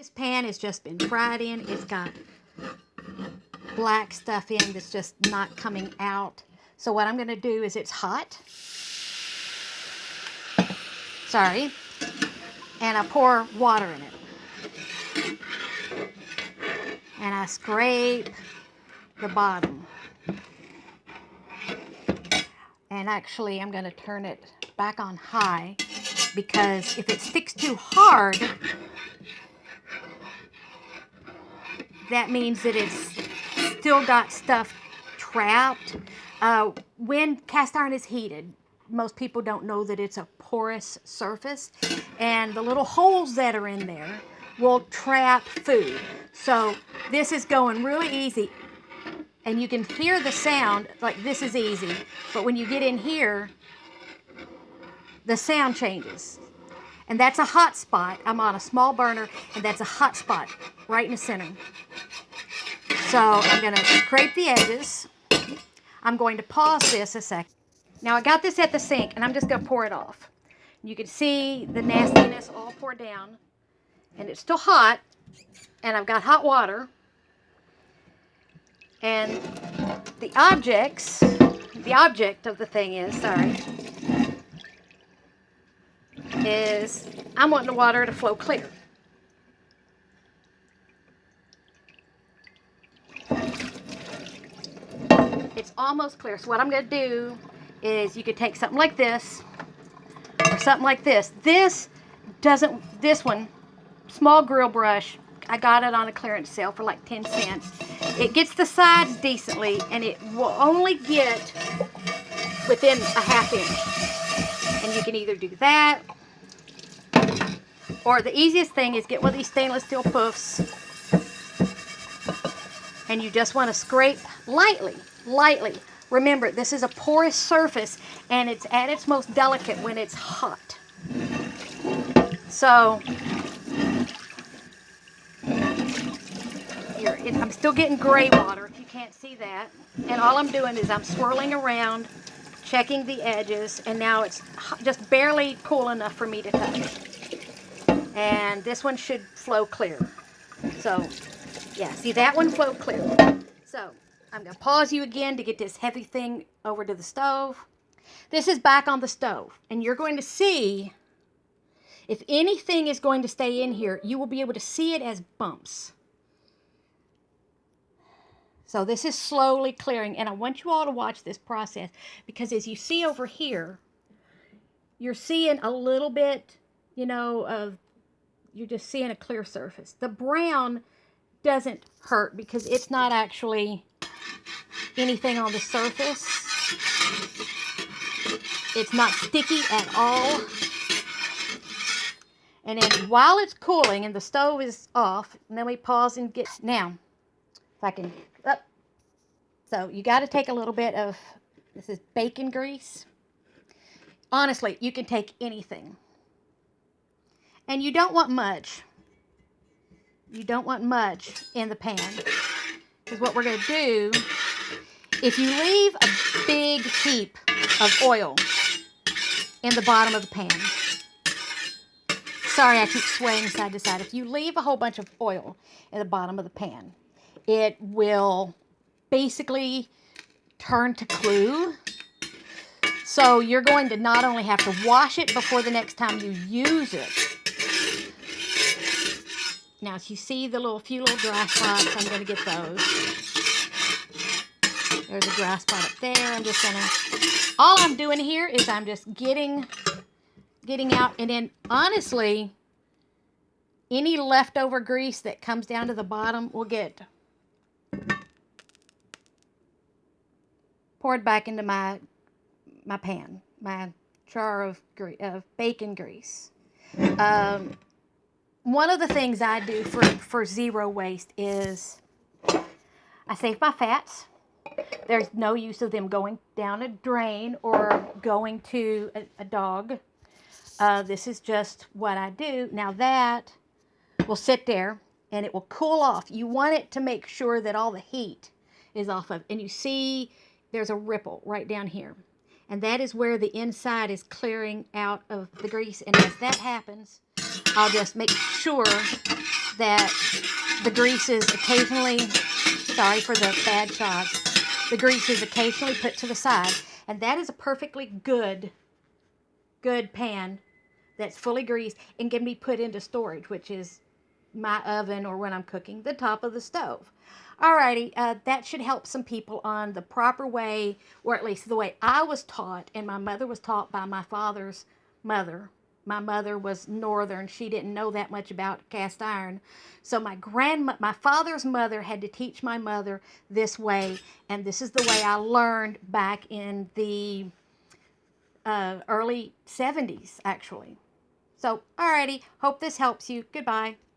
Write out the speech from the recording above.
This pan has just been fried in. It's got black stuff in that's just not coming out. So what I'm going to do is, it's hot. Sorry. And I pour water in it. And I scrape the bottom. And actually, I'm going to turn it back on high, because if it sticks too hard, that means that it's still got stuff trapped. When cast iron is heated, most people don't know that it's a porous surface, and the little holes that are in there will trap food. So this is going really easy, and you can hear the sound, like this is easy, but when you get in here, the sound changes. And that's a hot spot. I'm on a small burner, and that's a hot spot right in the center. So I'm going to scrape the edges. I'm going to pause this a second. Now I got this at the sink, and I'm just going to pour it off. You can see the nastiness all pour down, and it's still hot, and I've got hot water. And the object of the thing is I'm wanting the water to flow clear. It's almost clear. So what I'm going to do is, you could take something like this or something like this. This one, small grill brush, I got it on a clearance sale for like 10 cents. It gets the sides decently, and it will only get within a ½ inch. And you can either do that, or the easiest thing is get one of these stainless steel puffs, and you just want to scrape lightly. Remember, this is a porous surface, and it's at its most delicate when it's hot. So I'm still getting gray water, if you can't see that. And all I'm doing is I'm swirling around, checking the edges, and now it's just barely cool enough for me to touch. And this one should flow clear. So, yeah, see, that one flowed clear. So I'm going to pause you again to get this heavy thing over to the stove. This is back on the stove, and you're going to see, if anything is going to stay in here, you will be able to see it as bumps. So this is slowly clearing, and I want you all to watch this process, because as you see over here, you're seeing a little bit, you're just seeing a clear surface. The brown doesn't hurt because it's not actually anything on the surface. It's not sticky at all. And then while it's cooling and the stove is off, and then we pause and get, now, if I can, up. So you got to take a little bit of, this is bacon grease. Honestly, you can take anything. And you don't want much. You don't want much in the pan. Because what we're going to do, if you leave a big heap of oil in the bottom of the pan, sorry, I keep swaying side to side. If you leave a whole bunch of oil in the bottom of the pan, it will basically turn to glue. So you're going to not only have to wash it before the next time you use it. Now, if you see the few little dry spots, I'm going to get those. There's a dry spot up there. I'm just going to, all I'm doing here is I'm just getting out. And then, honestly, any leftover grease that comes down to the bottom will get poured back into my pan, my jar of bacon grease. One of the things I do for zero waste is I save my fats. There's no use of them going down a drain or going to a dog. This is just what I do. Now that will sit there and it will cool off. You want it to make sure that all the heat is off of. And you see there's a ripple right down here. And that is where the inside is clearing out of the grease. And as that happens, I'll just make sure that the grease is occasionally, sorry for the bad shots, the grease is occasionally put to the side. And that is a perfectly good pan that's fully greased and can be put into storage, which is my oven, or when I'm cooking, the top of the stove. Alrighty, that should help some people on the proper way, or at least the way I was taught, and my mother was taught by my father's mother. My mother was northern. She didn't know that much about cast iron. So my father's mother had to teach my mother this way, and this is the way I learned back in the early 70s, actually. So, alrighty, hope this helps you. Goodbye.